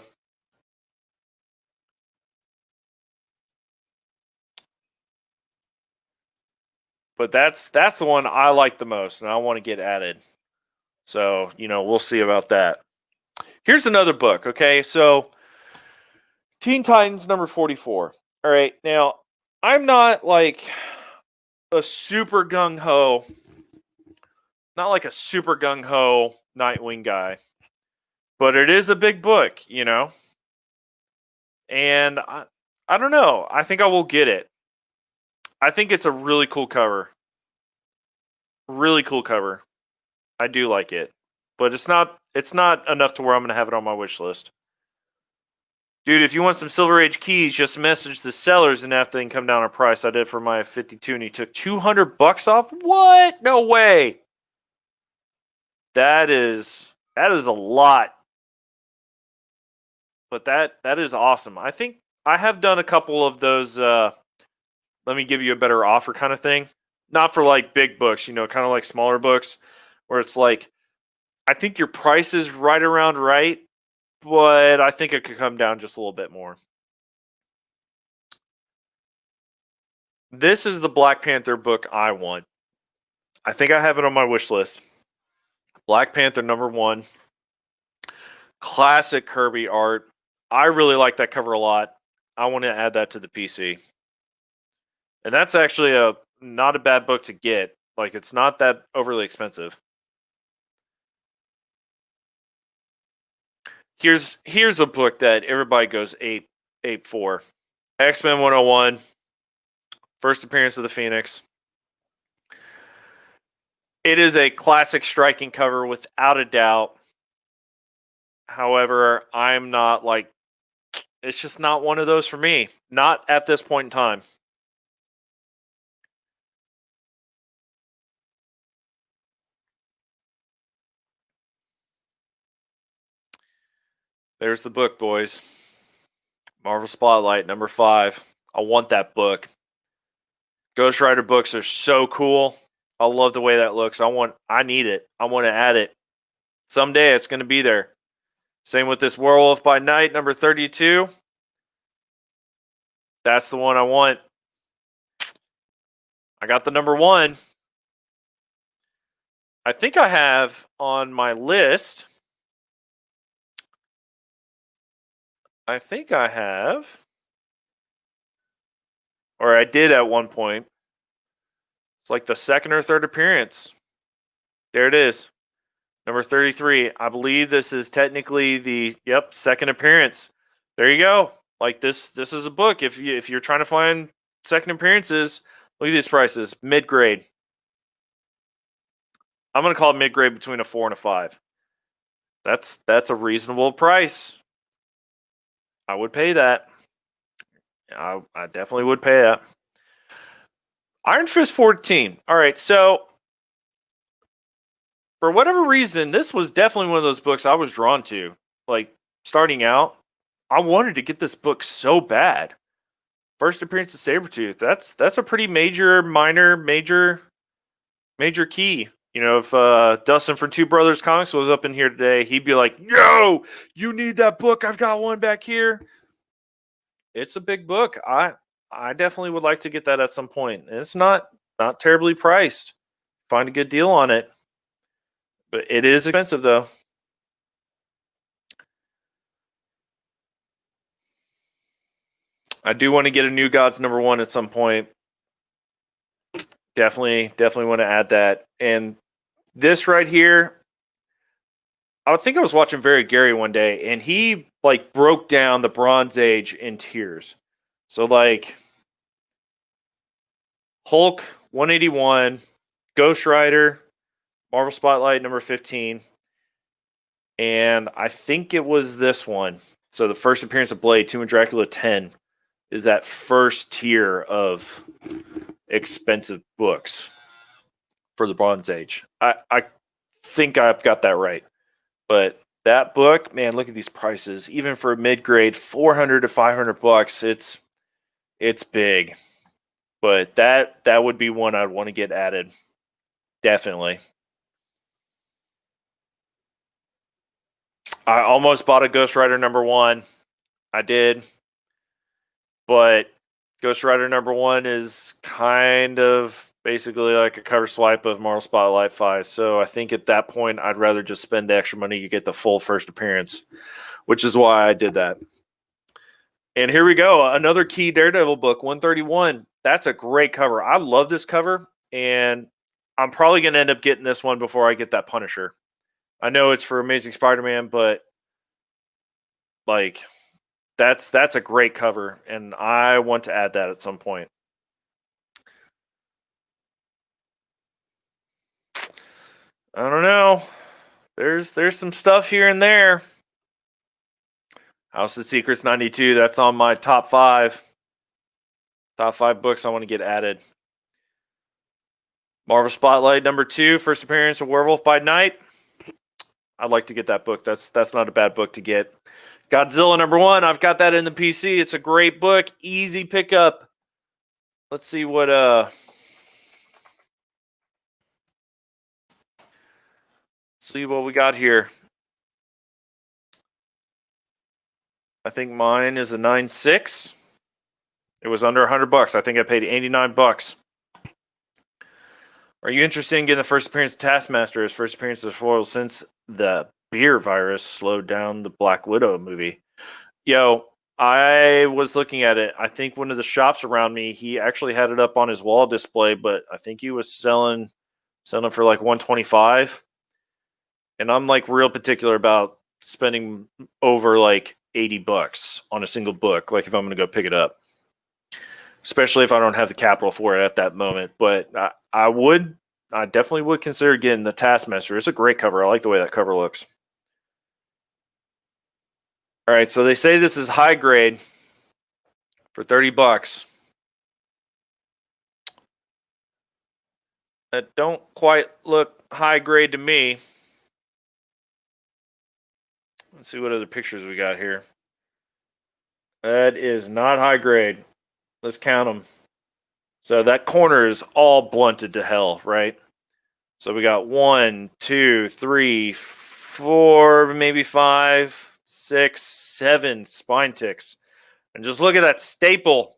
But that's the one I like the most, and I want to get added. So, we'll see about that. Here's another book, okay? So, Teen Titans #44. All right, now, I'm not like a super gung-ho, not like a super gung-ho Nightwing guy, but it is a big book, and I don't know. I think I will get it. I think it's a really cool cover. Really cool cover. I do like it. But it's not enough to where I'm going to have it on my wish list. Dude, if you want some Silver Age keys, just message the sellers and after they can come down in price. I did for my 52 and he took 200 bucks off. What? No way. That is a lot. But that is awesome. I think I have done a couple of those let me give you a better offer kind of thing. Not for like big books, kind of like smaller books where it's like I think your price is right around right, but I think it could come down just a little bit more. This is the Black Panther book I want. I think I have it on my wish list. Black Panther #1. Classic Kirby art. I really like that cover a lot. I want to add that to the PC. And that's actually not a bad book to get. Like, it's not that overly expensive. Here's a book that everybody goes ape for. X-Men 101. First appearance of the Phoenix. It is a classic striking cover without a doubt. However, I'm not like, it's just not one of those for me. Not at this point in time. There's the book, boys. Marvel Spotlight #5. I want that book. Ghost Rider books are so cool. I love the way that looks. I need it. I want to add it. Someday it's going to be there. Same with this Werewolf by Night #32. That's the one I want. I got the #1. I think I have on my list. I think I have. Or I did at one point. It's like the second or third appearance. There it is. #33. I believe this is technically the second appearance. There you go. Like this is a book. If you're trying to find second appearances, look at these prices. Mid-grade. I'm gonna call it mid-grade between a 4 and a 5. That's a reasonable price. I would pay that. I definitely would pay that. Iron Fist 14. All right, so for whatever reason, this was definitely one of those books I was drawn to. Like starting out, I wanted to get this book so bad. First appearance of Sabretooth. That's a pretty major key. You know, if Dustin from Two Brothers Comics was up in here today, he'd be like, "Yo, you need that book? I've got one back here." It's a big book. I definitely would like to get that at some point. It's not terribly priced. Find a good deal on it, but it is expensive though. I do want to get a New Gods #1 at some point. Definitely want to add that. And this right here, I think I was watching Very Gary one day, and he like broke down the Bronze Age in tiers. So like Hulk 181, Ghost Rider, Marvel Spotlight #15, and I think it was this one. So the first appearance of Blade, Tomb of Dracula 10, is that first tier of expensive books for the Bronze Age. I think I've got that right. But that book, man, look at these prices. Even for a mid grade, 400 to 500 bucks. It's big. But that would be one I'd want to get added. Definitely. I almost bought a Ghost Rider #1. I did. But Ghost Rider #1 is kind of basically like a cover swipe of Marvel Spotlight 5. So I think at that point, I'd rather just spend the extra money to get the full first appearance, which is why I did that. And here we go. Another key Daredevil book, 131. That's a great cover. I love this cover, and I'm probably going to end up getting this one before I get that Punisher. I know it's for Amazing Spider-Man, but like that's a great cover, and I want to add that at some point. I don't know. There's some stuff here and there. House of Secrets 92. That's on my top 5. Top 5 books I want to get added. Marvel Spotlight #2, first appearance of Werewolf by Night. I'd like to get that book. That's not a bad book to get. Godzilla #1. I've got that in the PC. It's a great book. Easy pickup. Let's see what we got here. I think mine is a 9.6. It was under $100. I think I paid $89. Are you interested in getting the first appearance of Taskmaster as first appearance of foil since the beer virus slowed down the Black Widow movie? Yo, I was looking at it. I think one of the shops around me, he actually had it up on his wall display, but I think he was selling for like 125. And I'm like real particular about spending over like $80 on a single book, like if I'm going to go pick it up, especially if I don't have the capital for it at that moment. But I definitely would consider getting the Taskmaster. It's a great cover. I like the way that cover looks. All right, so they say this is high grade for $30. That don't quite look high grade to me. Let's see what other pictures we got here. That is not high grade. Let's count them. So that corner is all blunted to hell, right? So we got 1, 2, 3, 4, maybe 5, 6, 7 spine ticks. And just look at that staple.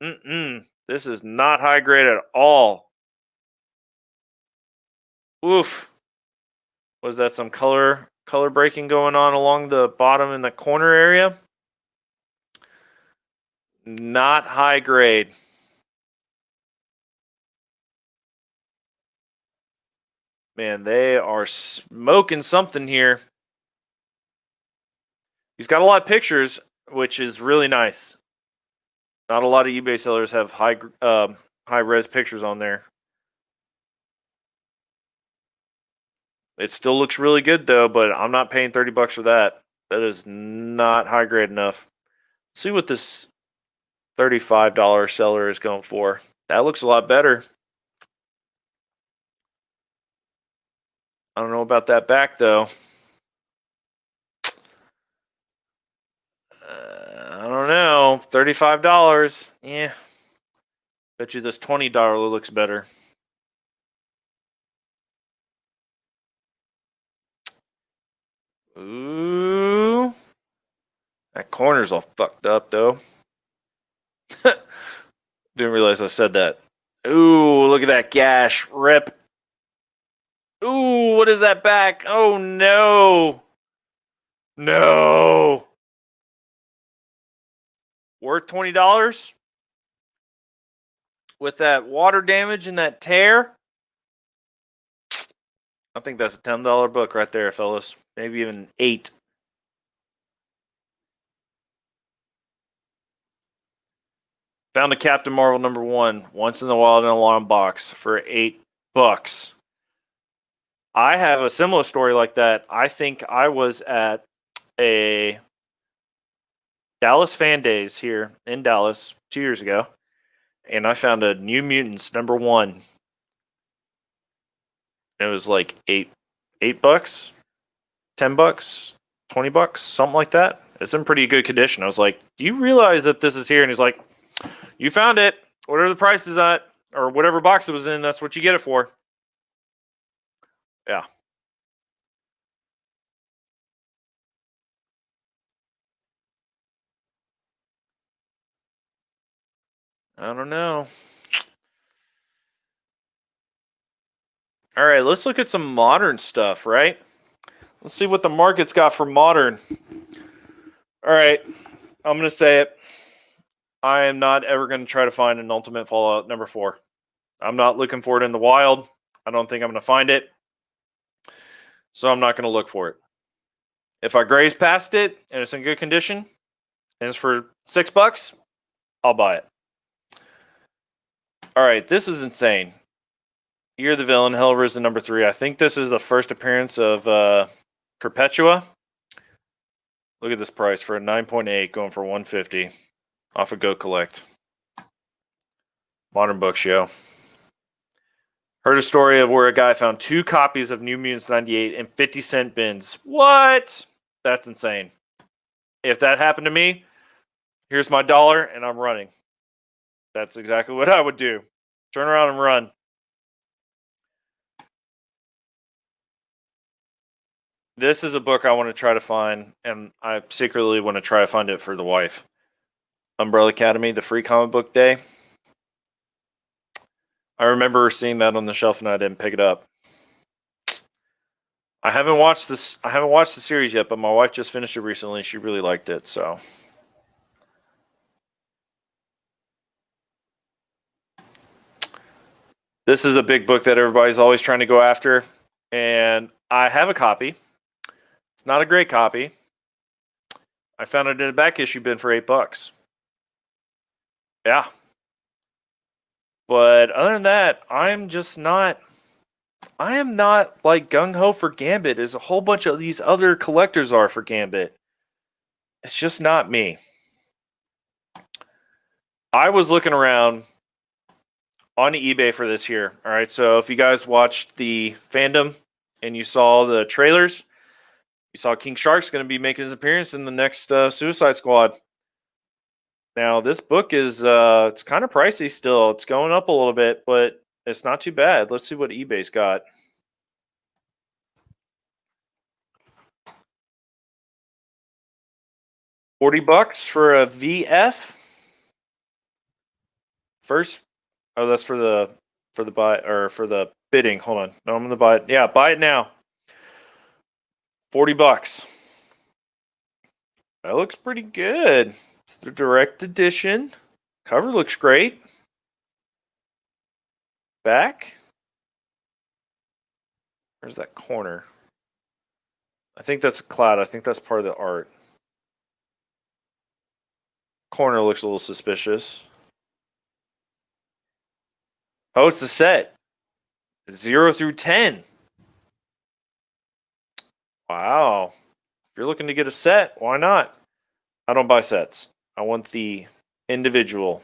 This is not high grade at all. Oof. Was that some color breaking going on along the bottom in the corner area? Not high grade. Man, they are smoking something here. He's got a lot of pictures, which is really nice. Not a lot of eBay sellers have high res pictures on there. It still looks really good though, but I'm not paying $30 for that. That is not high grade enough. Let's see what this $35 seller is going for. That looks a lot better. I don't know about that back though. I don't know. $35. Yeah. Bet you this $20 looks better. Ooh. That corner's all fucked up, though. Didn't realize I said that. Ooh, look at that gash. Rip. Ooh, what is that back? Oh, no. No. Worth $20? With that water damage and that tear? I think that's a $10 book right there, fellas. Maybe even 8. Found a Captain Marvel #1, Once in the Wild in a long box for $8. I have a similar story like that. I think I was at a Dallas Fan Days here in Dallas 2 years ago, and I found a New Mutants #1. It was like $8, $10, $20, something like that. It's in pretty good condition. I was like, "Do you realize that this is here?" And he's like, "You found it. Whatever the price is at, or whatever box it was in, that's what you get it for." Yeah. I don't know. All right, let's look at some modern stuff, right? Let's see what the market's got for modern. All right, I'm going to say it. I am not ever going to try to find an Ultimate Fallout #4. I'm not looking for it in the wild. I don't think I'm going to find it. So I'm not going to look for it. If I graze past it and it's in good condition and it's for $6, I'll buy it. All right, this is insane. You're the Villain, Hell Risen #3. I think this is the first appearance of Perpetua. Look at this price for a 9.8 going for 150 off of Go Collect. Modern Book Show. Heard a story of where a guy found 2 copies of New Mutants '98 in 50-cent bins. What? That's insane. If that happened to me, here's my dollar and I'm running. That's exactly what I would do. Turn around and run. This is a book I want to try to find, and I secretly want to try to find it for the wife. Umbrella Academy, the free comic book day. I remember seeing that on the shelf and I didn't pick it up. I haven't watched the series yet, but my wife just finished it recently. She really liked it, so. This is a big book that everybody's always trying to go after, and I have a copy. It's not a great copy. I found it in a back issue bin for $8. Yeah. But other than that, I am not like gung ho for Gambit as a whole bunch of these other collectors are for Gambit. It's just not me. I was looking around on eBay for this here. All right, so if you guys watched the fandom and you saw the trailers, you saw King Shark's going to be making his appearance in the next Suicide Squad. Now this book is it's kind of pricey still. It's going up a little bit, but it's not too bad. Let's see what eBay's got. $40 for a VF. First, oh, that's for the buy or for the bidding. Hold on, no, I'm gonna buy it. Yeah, buy it now. $40. That looks pretty good. It's the direct edition. Cover looks great. Back. Where's that corner? I think that's a cloud. I think that's part of the art. Corner looks a little suspicious. Oh, it's a set. 0 through 10. Wow. If you're looking to get a set, why not? I don't buy sets. I want the individual.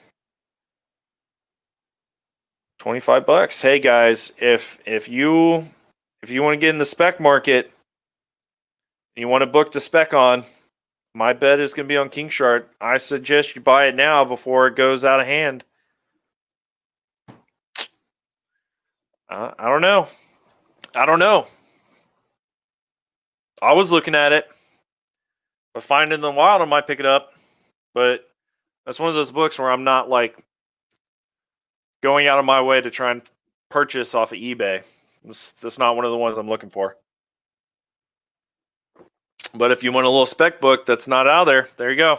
$25. Hey guys, if you want to get in the spec market, and you want a book to spec on, my bet is going to be on King Shark. I suggest you buy it now before it goes out of hand. I don't know. I was looking at it, but Finding in the Wild, I might pick it up. But that's one of those books where I'm not like going out of my way to try and purchase off of eBay. That's not one of the ones I'm looking for. But if you want a little spec book that's not out there you go.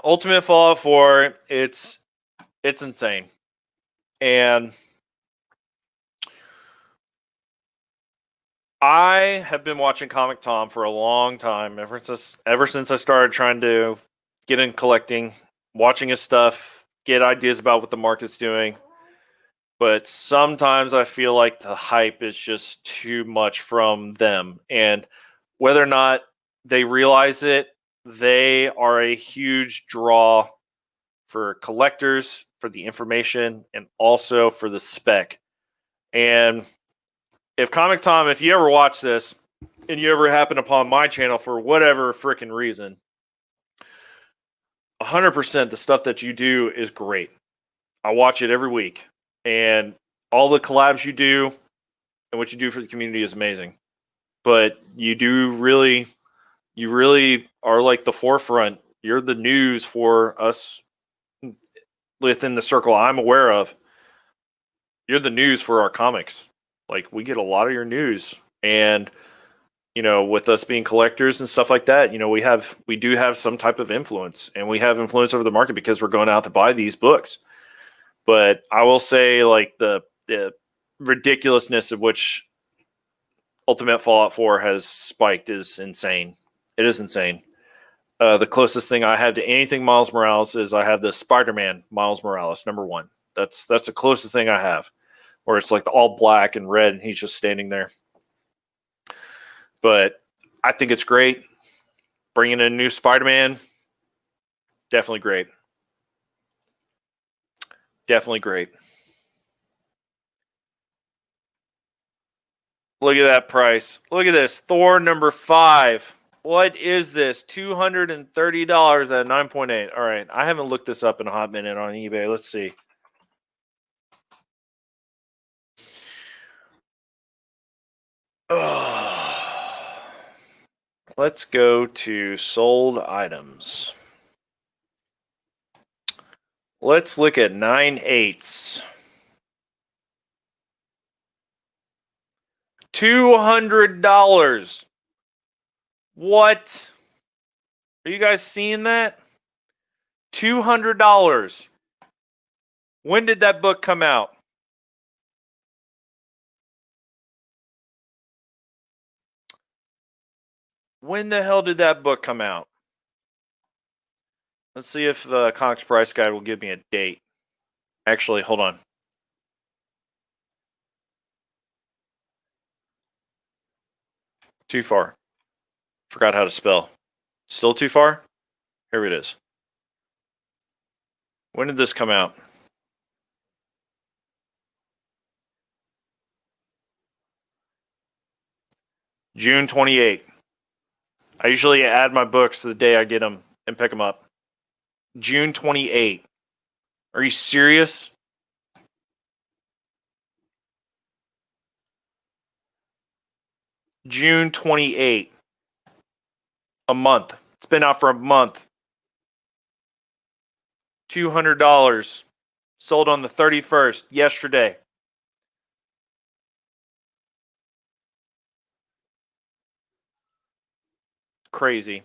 Ultimate Fallout 4, it's insane. And I have been watching Comic Tom for a long time, ever since I started trying to get in collecting, watching his stuff, get ideas about what the market's doing. But sometimes I feel like the hype is just too much from them. And whether or not they realize it, they are a huge draw for collectors, for the information, and also for the spec. And if Comic Tom, if you ever watch this and you ever happen upon my channel for whatever freaking reason, 100% the stuff that you do is great. I watch it every week. And all the collabs you do and what you do for the community is amazing. But you really are like the forefront. You're the news for us within the circle I'm aware of. You're the news for our comics. Like, we get a lot of your news. And with us being collectors and stuff like that, we do have some type of influence, and we have influence over the market because we're going out to buy these books. But I will say, like, the ridiculousness of which Ultimate Fallout 4 has spiked is insane. It is insane. The closest thing I have to anything Miles Morales is I have the Spider-Man Miles Morales #1. That's the closest thing I have, where it's like the all black and red, and he's just standing there. But I think it's great. Bringing in a new Spider-Man, definitely great. Definitely great. Look at that price. Look at this. Thor #5. What is this? $230 at 9.8. All right. I haven't looked this up in a hot minute on eBay. Let's see. Let's go to sold items. Let's look at 9/8. $200. What? Are you guys seeing that? $200. When did that book come out? When the hell did that book come out? Let's see if the Comics Price Guide will give me a date. Actually, hold on. Too far. Forgot how to spell. Still too far? Here it is. When did this come out? June 28th. I usually add my books to the day I get them and pick them up. June 28th. Are you serious? June 28th. A month. It's been out for a month. $200. Sold on the 31st, yesterday. Crazy.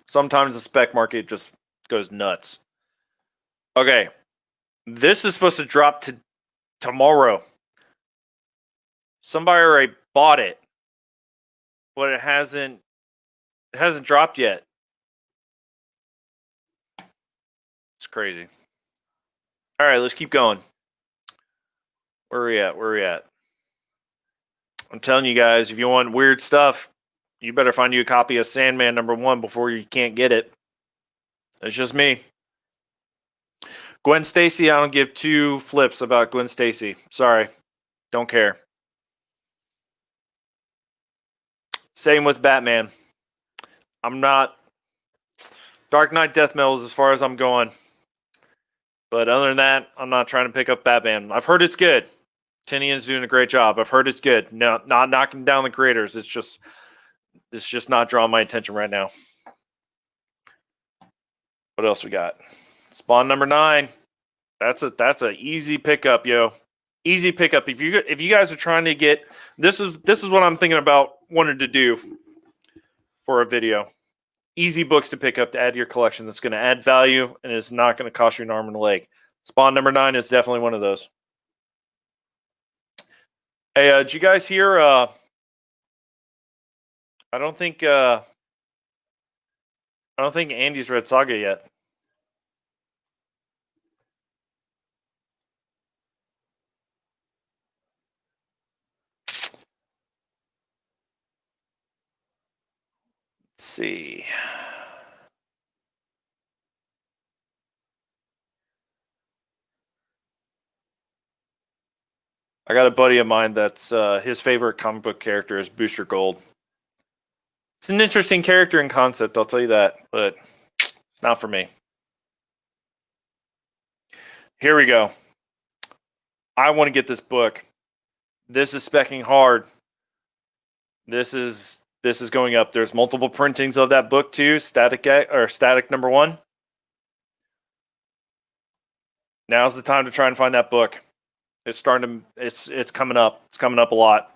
Sometimes the spec market just goes nuts. Okay. This is supposed to drop tomorrow. Somebody already bought it, but it hasn't dropped yet. It's crazy. All right, let's keep going. Where are we at? I'm telling you guys, if you want weird stuff, you better find you a copy of Sandman #1 before you can't get it. It's just me. Gwen Stacy, I don't give two flips about Gwen Stacy. Sorry. Don't care. Same with Batman. I'm not. Dark Knight Death Metal is as far as I'm going. But other than that, I'm not trying to pick up Batman. I've heard it's good. Tinian's doing a great job. I've heard it's good. No, not knocking down the creators. It's just not drawing my attention right now. What else we got? Spawn number 9. That's a easy pickup, yo. Easy pickup. If you guys are trying to get this is what I'm thinking about wanting to do for a video. Easy books to pick up to add to your collection that's going to add value and is not going to cost you an arm and a leg. Spawn number 9 is definitely one of those. Hey, did you guys hear? I don't think Andy's read Saga yet. Let's see. I got a buddy of mine that's his favorite comic book character is Booster Gold. It's an interesting character and concept, I'll tell you that, but it's not for me. Here we go. I want to get this book. This is specking hard. This is going up. There's multiple printings of that book too. Static number 1. Now's the time to try and find that book. It's starting to. It's coming up. It's coming up a lot.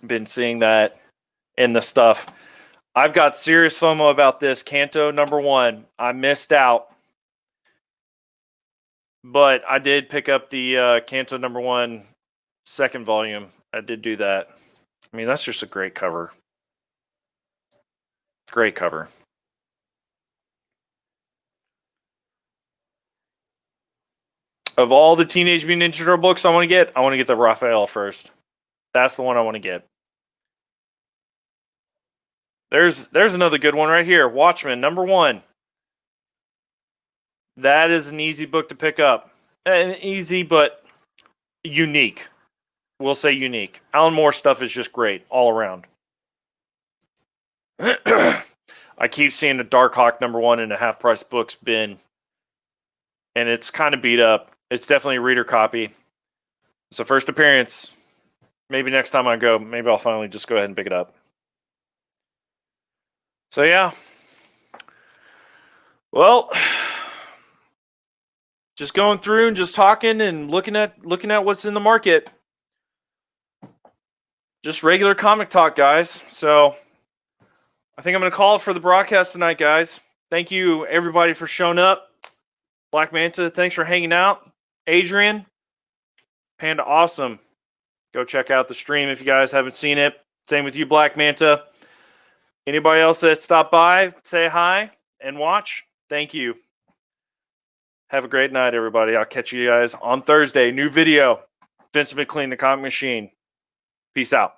Been seeing that in the stuff. I've got serious FOMO about this Kanto number 1. I missed out, but I did pick up the Kanto number 1 second volume. I did do that. I mean, that's just a great cover. Great cover. Of all the Teenage Mutant Ninja Turtle books I want to get the Raphael first. That's the one I want to get. There's another good one right here. Watchmen, number 1. That is an easy book to pick up. Easy, but unique. We'll say unique. Alan Moore's stuff is just great all around. I keep seeing the Darkhawk number 1 in a half-price books bin. And it's kind of beat up. It's definitely a reader copy. It's a first appearance. Maybe next time I go, maybe I'll finally just go ahead and pick it up. So yeah. Well, just going through and just talking and looking at what's in the market. Just regular comic talk, guys. So I think I'm going to call it for the broadcast tonight, guys. Thank you, everybody, for showing up. Black Manta, thanks for hanging out. Adrian, Panda, awesome. Go check out the stream if you guys haven't seen it. Same with you, Black Manta. Anybody else that stopped by, say hi and watch. Thank you. Have a great night, everybody. I'll catch you guys on Thursday. New video. Vincent McLean, the Comic Machine. Peace out.